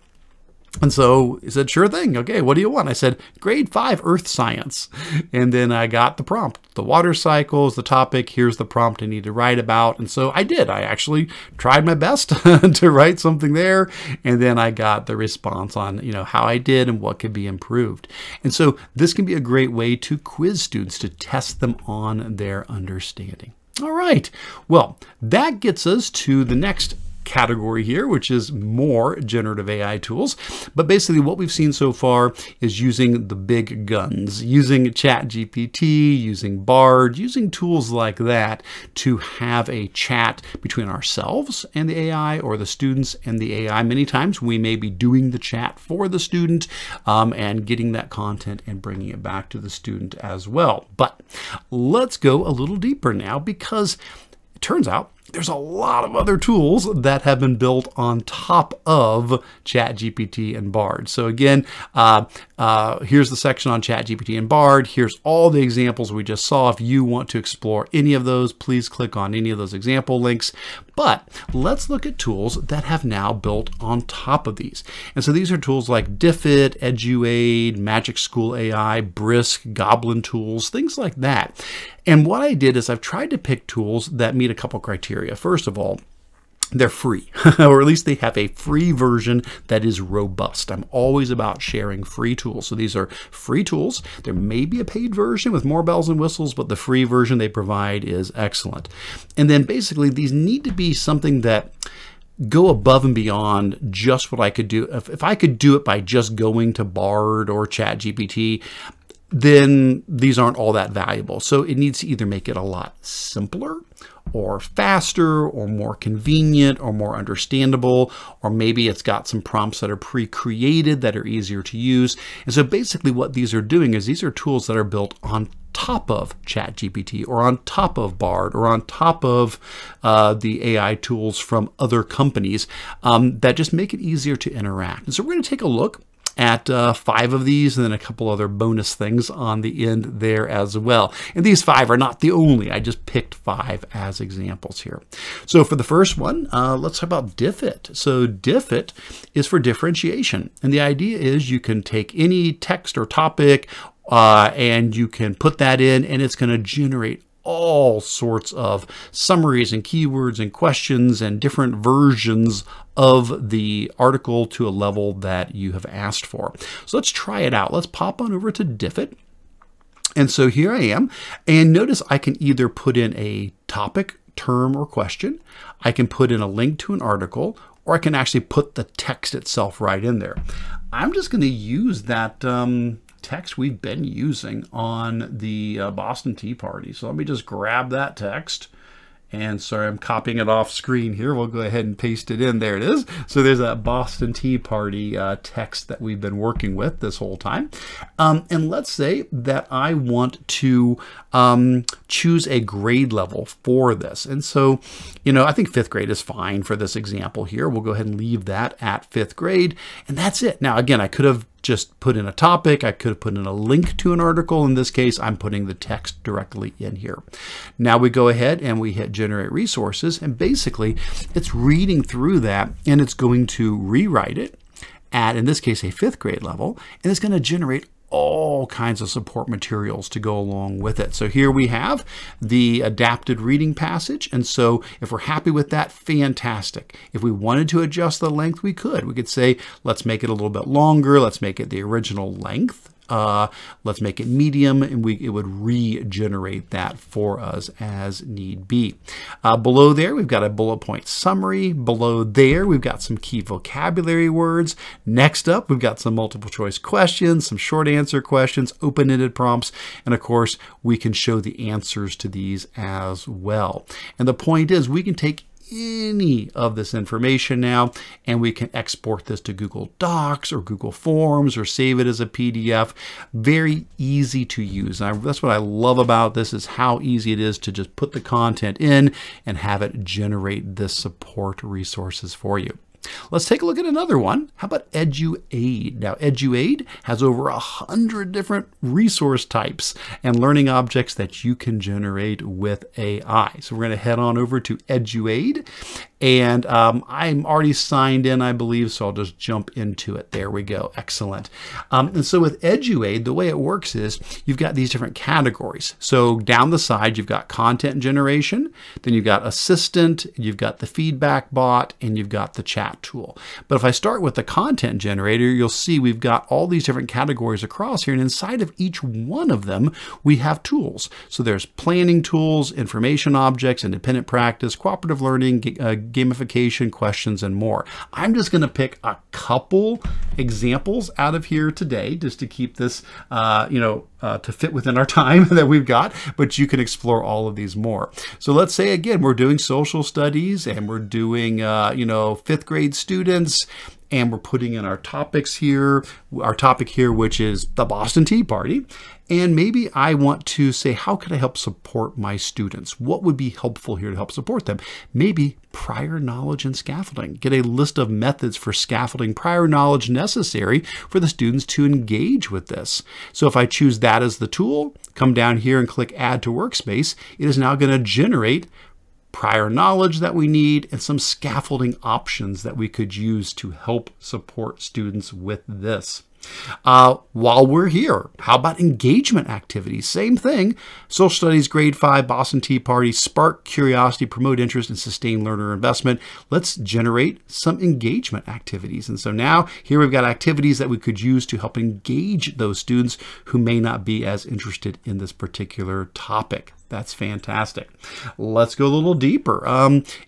And so he said, sure thing. Okay, what do you want? I said, grade 5 earth science. And then I got the prompt. The water cycle is the topic. Here's the prompt I need to write about. And so I did. I actually tried my best to write something there. And then I got the response on, how I did and what could be improved. And so this can be a great way to quiz students, to test them on their understanding. All right. Well, that gets us to the next category here, which is more generative AI tools. But basically what we've seen so far is using the big guns, using ChatGPT, using Bard, using tools like that to have a chat between ourselves and the AI, or the students and the AI. Many times we may be doing the chat for the student and getting that content and bringing it back to the student as well. But let's go a little deeper now, because it turns out there's a lot of other tools that have been built on top of ChatGPT and Bard. So again, here's the section on ChatGPT and Bard. Here's all the examples we just saw. If you want to explore any of those, please click on any of those example links. But let's look at tools that have now built on top of these. And so these are tools like Diffit, Eduaide, MagicSchoolAI, Brisk, Goblin Tools, things like that. And what I did is I've tried to pick tools that meet a couple criteria. First of all, they're free, or at least they have a free version that is robust. I'm always about sharing free tools. So these are free tools. There may be a paid version with more bells and whistles, but the free version they provide is excellent. And then basically these need to be something that go above and beyond just what I could do. If I could do it by just going to Bard or ChatGPT, then these aren't all that valuable. So it needs to either make it a lot simpler or faster or more convenient or more understandable, or maybe it's got some prompts that are pre-created that are easier to use. And so basically what these are doing is these are tools that are built on top of ChatGPT or on top of Bard or on top of the AI tools from other companies that just make it easier to interact. And so we're going to take a look at 5 of these and then a couple other bonus things on the end there as well. And these 5 are not the only. I just picked 5 as examples here. So for the first one, let's talk about Diffit. So Diffit is for differentiation. And the idea is you can take any text or topic and you can put that in, and it's going to generate all sorts of summaries and keywords and questions and different versions of the article to a level that you have asked for. So let's try it out. Let's pop on over to Diffit. And so here I am. And notice I can either put in a topic, term, or question. I can put in a link to an article, or I can actually put the text itself right in there. I'm just going to use that text we've been using on the Boston Tea Party. So let me just grab that text. And sorry, I'm copying it off screen here. We'll go ahead and paste it in. There it is. So there's that Boston Tea Party text that we've been working with this whole time. And let's say that I want to choose a grade level for this. And so, you know, I think 5th grade is fine for this example here. We'll go ahead and leave that at 5th grade. And that's it. Now, again, I could have just put in a topic. I could have put in a link to an article. In this case, I'm putting the text directly in here. Now we go ahead and we hit generate resources, and basically it's reading through that and it's going to rewrite it at, in this case, a 5th grade level, and it's going to generate all kinds of support materials to go along with it. So here we have the adapted reading passage. And so if we're happy with that, fantastic. If we wanted to adjust the length, we could. We could say, let's make it a little bit longer. Let's make it the original length. Let's make it medium, and it would regenerate that for us as need be. Below there, we've got a bullet point summary. Below there, we've got some key vocabulary words. Next up, we've got some multiple choice questions, some short answer questions, open-ended prompts, and of course, we can show the answers to these as well. And the point is, we can take any of this information now, and we can export this to Google Docs or Google Forms or save it as a PDF. Very easy to use. And that's what I love about this, is how easy it is to just put the content in and have it generate this support resources for you. Let's take a look at another one. How about Eduaide? Now, Eduaide has over 100 different resource types and learning objects that you can generate with AI. So we're going to head on over to Eduaide. And I'm already signed in, I believe, so I'll just jump into it. There we go. Excellent. And so with Eduaide, the way it works is you've got these different categories. So down the side, you've got content generation, then you've got assistant, you've got the feedback bot, and you've got the chat tool. But if I start with the content generator, you'll see we've got all these different categories across here, and inside of each one of them, we have tools. So there's planning tools, information objects, independent practice, cooperative learning, gamification, questions, and more. I'm just going to pick a couple examples out of here today just to keep this, to fit within our time that we've got, but you can explore all of these more. So let's say, again, we're doing social studies and we're doing, 5th grade students, and we're putting in our topics here, which is the Boston Tea Party. And maybe I want to say, how can I help support my students? What would be helpful here to help support them? Maybe prior knowledge and scaffolding. Get a list of methods for scaffolding prior knowledge necessary for the students to engage with this. So if I choose that as the tool, come down here and click Add to Workspace, it is now going to generate prior knowledge that we need and some scaffolding options that we could use to help support students with this. While we're here, how about engagement activities? Same thing. Social studies, grade 5, Boston Tea Party, spark curiosity, promote interest, and sustain learner investment. Let's generate some engagement activities. And so now here we've got activities that we could use to help engage those students who may not be as interested in this particular topic. That's fantastic. Let's go a little deeper.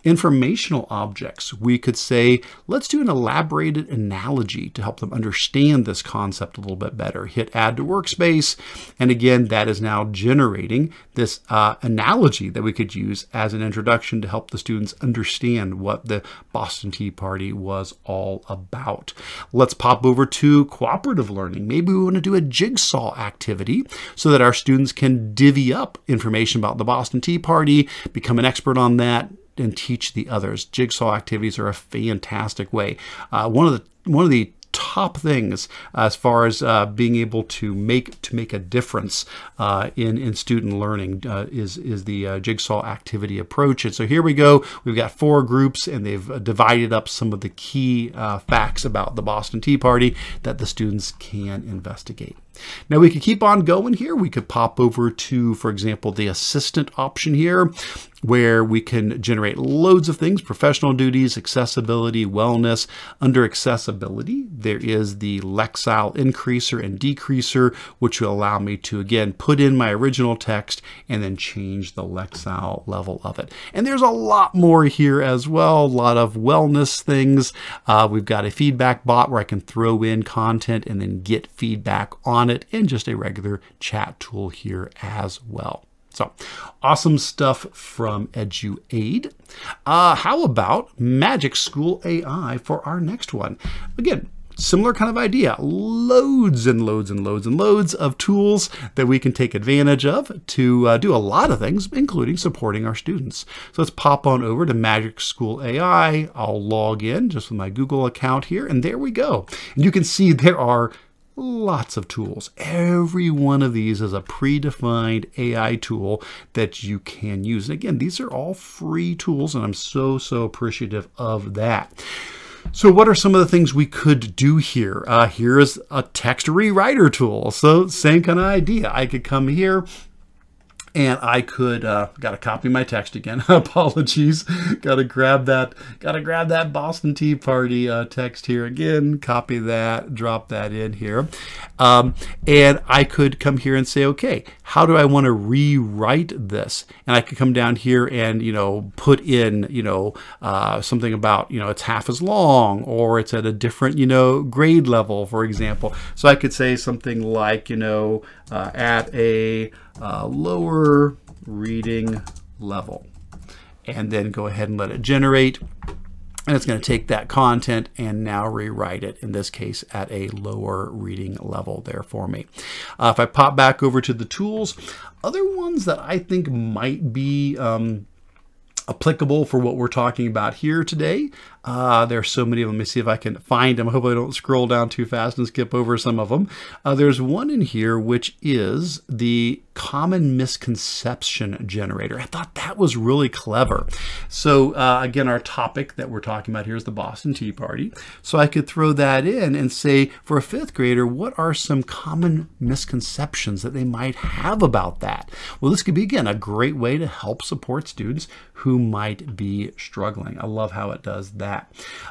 Informational objects. We could say, let's do an elaborated analogy to help them understand this concept a little bit better. Hit Add to Workspace. And again, that is now generating this analogy that we could use as an introduction to help the students understand what the Boston Tea Party was all about. Let's pop over to cooperative learning. Maybe we want to do a jigsaw activity so that our students can divvy up information about the Boston Tea Party, become an expert on that, and teach the others. Jigsaw activities are a fantastic way. One of the top things as far as being able to make a difference in student learning is the jigsaw activity approach. And so here we go. We've got 4 groups, and they've divided up some of the key facts about the Boston Tea Party that the students can investigate. Now we could keep on going here. We could pop over to, for example, the assistant option here, where we can generate loads of things: professional duties, accessibility, wellness. Under accessibility, there is the Lexile increaser and decreaser, which will allow me to, again, put in my original text and then change the Lexile level of it. And there's a lot more here as well, a lot of wellness things. We've got a feedback bot where I can throw in content and then get feedback on it, and just a regular chat tool here as well. So awesome stuff from Eduaide. How about MagicSchoolAI for our next one? Again, similar kind of idea. Loads and loads and loads and loads of tools that we can take advantage of to do a lot of things, including supporting our students. So let's pop on over to MagicSchoolAI. I'll log in just with my Google account here, and there we go. And you can see there are lots of tools. Every one of these is a predefined AI tool that you can use. And again, these are all free tools, and I'm so appreciative of that. So what are some of the things we could do here? Here is a text rewriter tool. So same kind of idea. I could come here and I could, got to copy my text again. Apologies. Got to grab that Boston Tea Party text here again. Copy that, drop that in here. And I could come here and say, okay, how do I want to rewrite this? And I could come down here and, put in, something about, it's half as long, or it's at a different, grade level, for example. So I could say something like, at a lower reading level, and then go ahead and let it generate. And it's going to take that content and now rewrite it, in this case, at a lower reading level there for me. If I pop back over to the tools, other ones that I think might be applicable for what we're talking about here today. There are so many of them. Let me see if I can find them. I hope I don't scroll down too fast and skip over some of them. There's one in here, which is the common misconception generator. I thought that was really clever. So again, our topic that we're talking about here is the Boston Tea Party. So I could throw that in and say, for a fifth grader, what are some common misconceptions that they might have about that? Well, this could be, again, a great way to help support students who might be struggling. I love how it does that.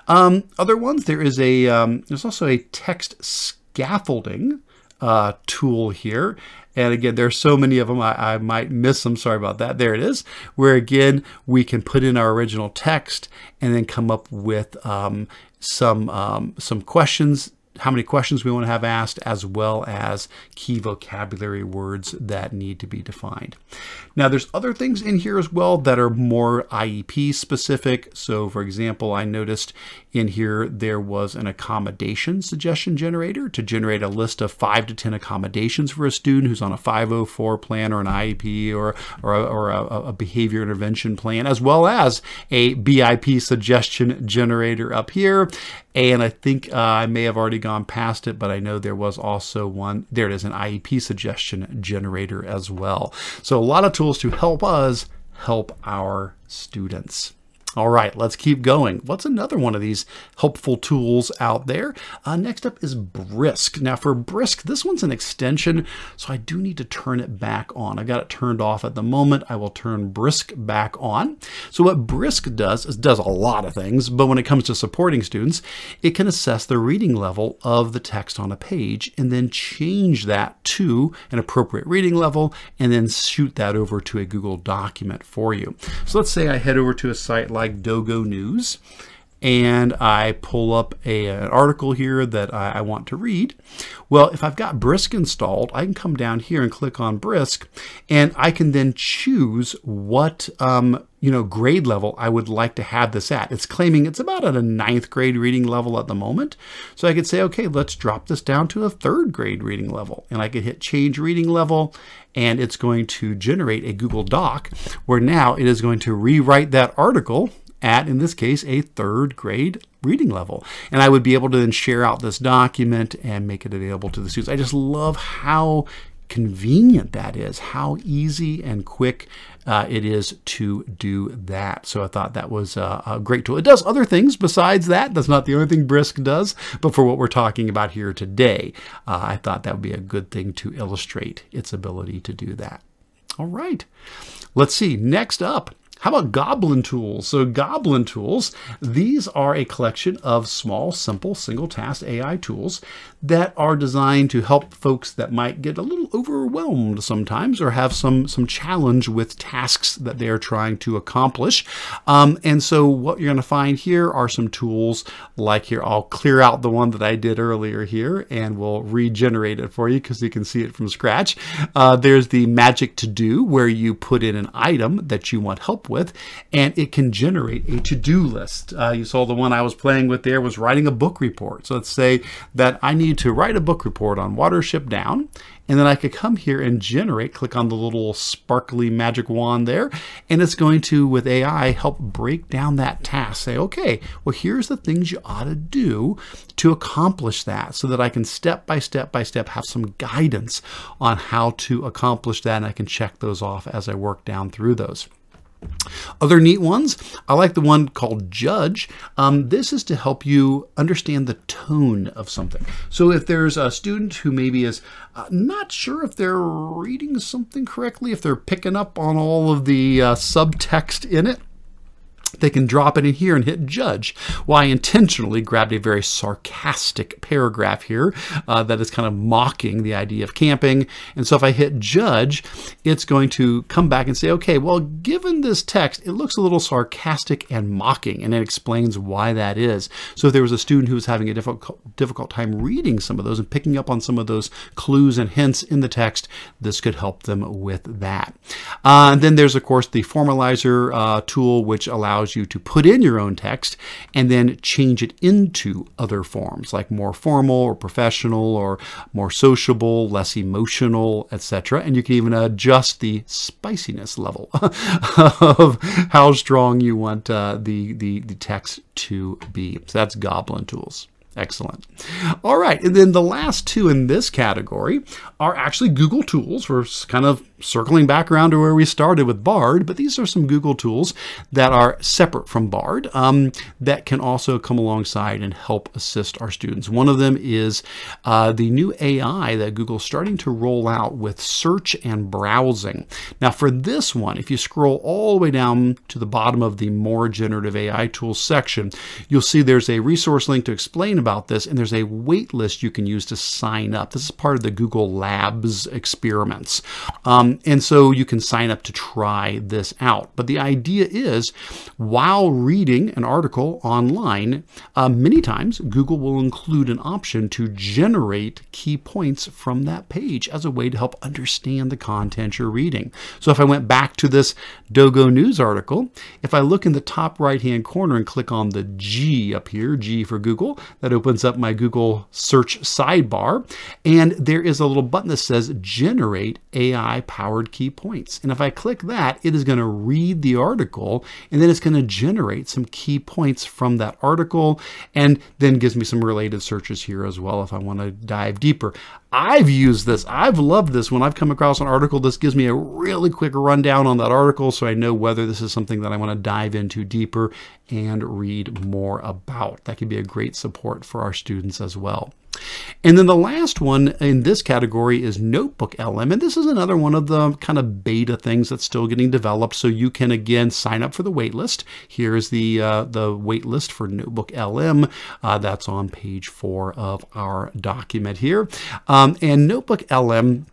Other ones, there's also a text scaffolding tool here. And again, there's so many of them, I might miss them. Sorry about that. There it is, where again, we can put in our original text and then come up with some questions, how many questions we want to have asked, as well as key vocabulary words that need to be defined. Now, there's other things in here as well that are more IEP specific. So for example, I noticed in here there was an accommodation suggestion generator to generate a list of 5 to 10 accommodations for a student who's on a 504 plan or an IEP or a behavior intervention plan, as well as a BIP suggestion generator up here. And I think I may have already gone past it, but I know there was also one. There it is, an IEP suggestion generator as well. So a lot of tools to help us help our students. All right, let's keep going. What's another one of these helpful tools out there? Next up is Brisk. Now for Brisk, this one's an extension, so I do need to turn it back on. I got it turned off at the moment. I will turn Brisk back on. So what Brisk does is does a lot of things, but when it comes to supporting students, it can assess the reading level of the text on a page and then change that to an appropriate reading level and then shoot that over to a Google document for you. So let's say I head over to a site like Dogo News, and I pull up an article here that I want to read. Well, if I've got Brisk installed, I can come down here and click on Brisk, and I can then choose what grade level I would like to have this at. It's claiming it's about at a 9th grade reading level at the moment. So I could say, okay, let's drop this down to a 3rd grade reading level. And I could hit change reading level, and it's going to generate a Google Doc where now it is going to rewrite that article at, in this case, a 3rd grade reading level. And I would be able to then share out this document and make it available to the students. I just love how convenient that is, how easy and quick it is to do that. So I thought that was a great tool. It does other things besides that. That's not the only thing Brisk does, but for what we're talking about here today, I thought that would be a good thing to illustrate its ability to do that. All right, let's see. Next up, how about Goblin Tools? So Goblin Tools, these are a collection of small, simple, single-task AI tools that are designed to help folks that might get a little overwhelmed sometimes or have some challenge with tasks that they're trying to accomplish. And so what you're going to find here are some tools like here. I'll clear out the one that I did earlier here and we'll regenerate it for you because you can see it from scratch. There's the Magic To Do, where you put in an item that you want help with, and it can generate a to-do list. You saw the one I was playing with there was writing a book report. So let's say that I need to write a book report on Watership Down, and then I could come here and generate, click on the little sparkly magic wand there, and it's going to, with AI, help break down that task. Say, okay, well, here's the things you ought to do to accomplish that, so that I can step by step by step have some guidance on how to accomplish that, and I can check those off as I work down through those. Other neat ones, I like the one called Judge. This is to help you understand the tone of something. So if there's a student who maybe is not sure if they're reading something correctly, if they're picking up on all of the subtext in it, they can drop it in here and hit Judge. Well, I intentionally grabbed a very sarcastic paragraph here that is kind of mocking the idea of camping. And so if I hit Judge, it's going to come back and say, okay, well, given this text, it looks a little sarcastic and mocking, and it explains why that is. So if there was a student who was having a difficult time reading some of those and picking up on some of those clues and hints in the text, this could help them with that. And then there's, of course, the Formalizer tool, which allows you to put in your own text and then change it into other forms, like more formal or professional or more sociable, less emotional, etc. And you can even adjust the spiciness level of how strong you want the text to be. So that's Goblin Tools. Excellent. All right, and then the last two in this category are actually Google tools. We're kind of circling back around to where we started with Bard, but these are some Google tools that are separate from Bard that can also come alongside and help assist our students. One of them is the new AI that Google's starting to roll out with search and browsing. Now for this one, if you scroll all the way down to the bottom of the More Generative AI Tools section, you'll see there's a resource link to explain about this, and there's a wait list you can use to sign up. This is part of the Google Labs experiments. And so you can sign up to try this out. But the idea is, while reading an article online, many times Google will include an option to generate key points from that page as a way to help understand the content you're reading. So if I went back to this Dogo News article, if I look in the top right-hand corner and click on the G up here, G for Google, that opens up my Google search sidebar, and there is a little button that says Generate AI-powered key points. And if I click that, it is going to read the article, and then it's going to generate some key points from that article, and then gives me some related searches here as well if I want to dive deeper. I've used this. I've loved this. When I've come across an article, this gives me a really quick rundown on that article, so I know whether this is something that I want to dive into deeper and read more about. That could be a great support for our students as well. And then the last one in this category is Notebook LM, and this is another one of the kind of beta things that's still getting developed. So you can again sign up for the waitlist. Here's the waitlist for Notebook LM. That's on page 4 of our document here. And Notebook LM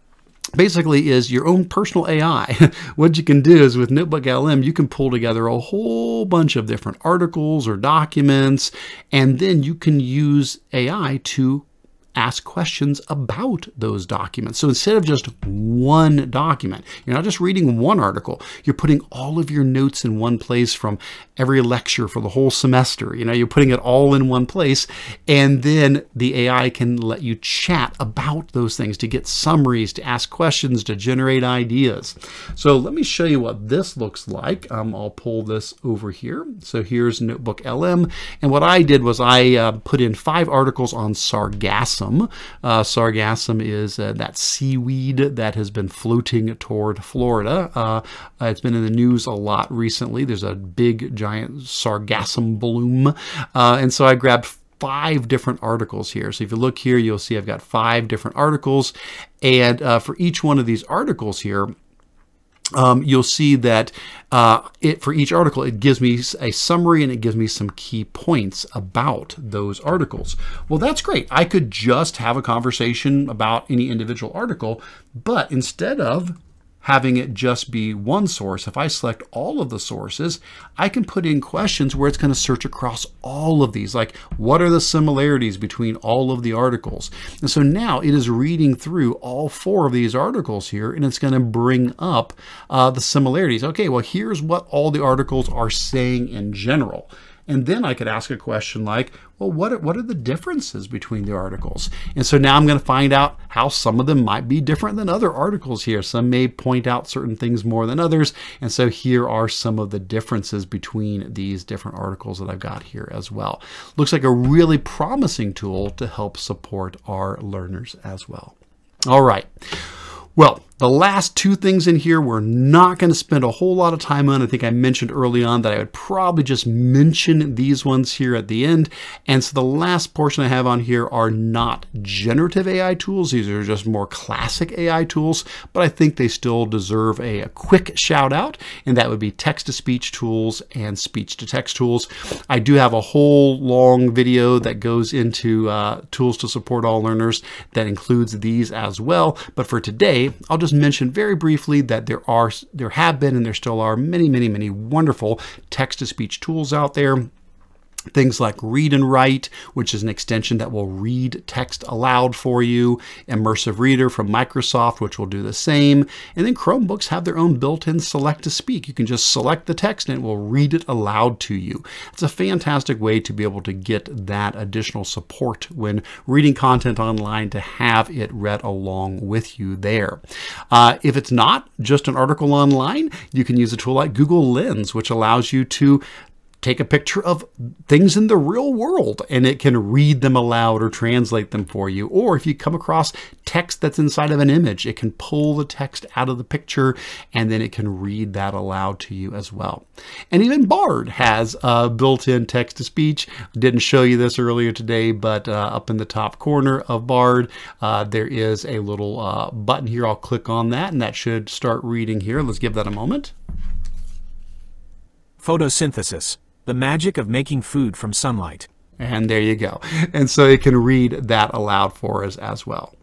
basically is your own personal AI. What you can do is with Notebook LM, you can pull together a whole bunch of different articles or documents, and then you can use AI to ask questions about those documents. So instead of just one document, you're not just reading one article, you're putting all of your notes in one place from every lecture for the whole semester. You know, you're putting it all in one place, and then the AI can let you chat about those things to get summaries, to ask questions, to generate ideas. So let me show you what this looks like. I'll pull this over here. So here's Notebook LM, and what I did was I put in 5 articles on sargassum. sargassum. Sargassum is that seaweed that has been floating toward Florida. It's been in the news a lot recently. There's a big giant sargassum bloom. And so I grabbed 5 different articles here. So if you look here, you'll see I've got 5 different articles. And for each one of these articles here, you'll see that for each article, it gives me a summary and it gives me some key points about those articles. Well, that's great. I could just have a conversation about any individual article, but instead of having it just be one source, if I select all of the sources, I can put in questions where it's going to search across all of these, like what are the similarities between all of the articles? And so now it is reading through all 4 of these articles here, and it's going to bring up the similarities. Okay, well, here's what all the articles are saying in general. And then I could ask a question like, well, what are the differences between the articles? And so now I'm going to find out how some of them might be different than other articles here. Some may point out certain things more than others. And so here are some of the differences between these different articles that I've got here as well. Looks like a really promising tool to help support our learners as well. All right. Well, the last 2 things in here we're not going to spend a whole lot of time on. I think I mentioned early on that I would probably just mention these ones here at the end. And so the last portion I have on here are not generative AI tools. These are just more classic AI tools, but I think they still deserve a quick shout out, and that would be text-to-speech tools and speech-to-text tools. I do have a whole long video that goes into tools to support all learners that includes these as well. But for today, I'll just mention very briefly that there have been and there still are many wonderful text-to-speech tools out there. Things like Read and Write, which is an extension that will read text aloud for you. Immersive Reader from Microsoft, which will do the same. And then Chromebooks have their own built-in Select to Speak. You can just select the text and it will read it aloud to you. It's a fantastic way to be able to get that additional support when reading content online, to have it read along with you there. If it's not just an article online, you can use a tool like Google Lens, which allows you to take a picture of things in the real world and it can read them aloud or translate them for you. Or if you come across text that's inside of an image, it can pull the text out of the picture and then it can read that aloud to you as well. And even Bard has built-in text-to-speech. Didn't show you this earlier today, but up in the top corner of Bard, there is a little button here. I'll click on that and that should start reading here. Let's give that a moment. Photosynthesis. The magic of making food from sunlight. And there you go. And so it can read that aloud for us as well.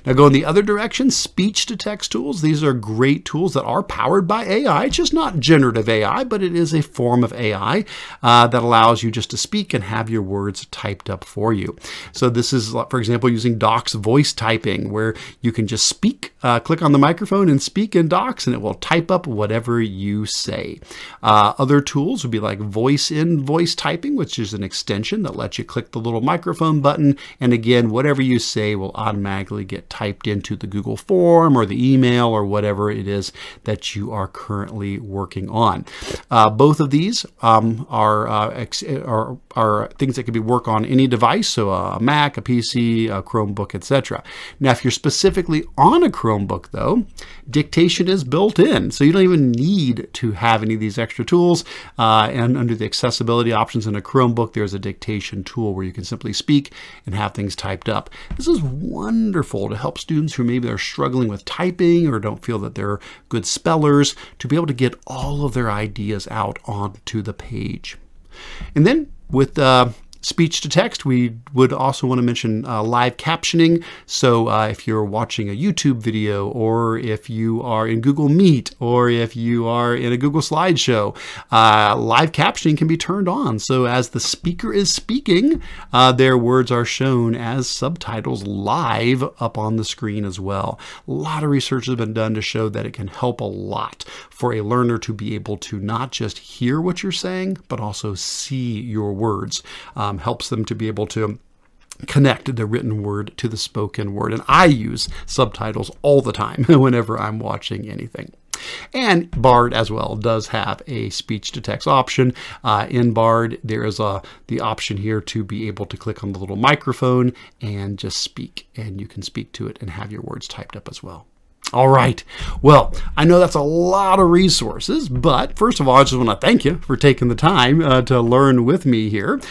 Now go in the other direction, speech-to-text tools. These are great tools that are powered by AI. It's just not generative AI, but it is a form of AI that allows you just to speak and have your words typed up for you. So this is, for example, using Doc's voice typing, where you can just speak, click on the microphone and speak in Docs, and it will type up whatever you say. Other tools would be like voice-in voice typing, which is an extension that lets you click the little microphone button, and again, whatever you say will automatically get typed into the Google form or the email or whatever it is that you are currently working on. Both of these are things that can be worked on any device, so a Mac, a PC, a Chromebook, etc. Now, if you're specifically on a Chromebook, though, dictation is built in, so you don't even need to have any of these extra tools. And under the accessibility options in a Chromebook, there's a dictation tool where you can simply speak and have things typed up. This is wonderful to help students who maybe are struggling with typing or don't feel that they're good spellers, to be able to get all of their ideas out onto the page. And then with speech to text, we would also want to mention live captioning. So if you're watching a YouTube video, or if you are in Google Meet, or if you are in a Google slideshow, live captioning can be turned on. So as the speaker is speaking, their words are shown as subtitles live up on the screen as well. A lot of research has been done to show that it can help a lot for a learner to be able to not just hear what you're saying, but also see your words. Helps them to be able to connect the written word to the spoken word. And I use subtitles all the time whenever I'm watching anything. And Bard as well does have a speech-to-text option. In Bard, there is the option here to be able to click on the little microphone and just speak, and you can speak to it and have your words typed up as well. All right. Well, I know that's a lot of resources, but first of all, I just want to thank you for taking the time to learn with me here.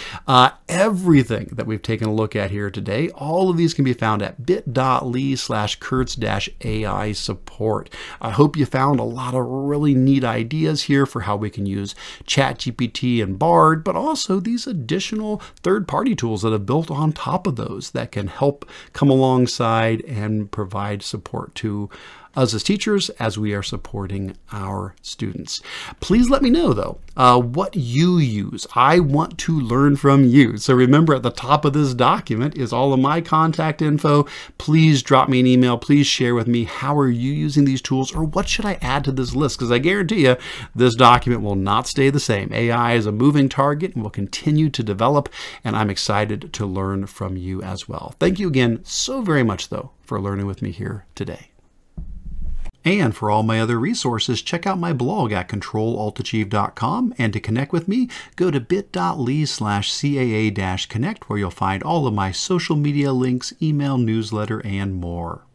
Everything that we've taken a look at here today, all of these can be found at bit.ly/Kurtz-AI support. I hope you found a lot of really neat ideas here for how we can use ChatGPT and Bard, but also these additional third-party tools that have built on top of those that can help come alongside and provide support to us as teachers as we are supporting our students. Please let me know though what you use. I want to learn from you. So remember, at the top of this document is all of my contact info. Please drop me an email. Please share with me, how are you using these tools, or what should I add to this list? Because I guarantee you this document will not stay the same. AI is a moving target and will continue to develop, and I'm excited to learn from you as well. Thank you again so very much though for learning with me here today. And for all my other resources, check out my blog at controlaltachieve.com. And to connect with me, go to bit.ly/CAA-connect, where you'll find all of my social media links, email, newsletter, and more.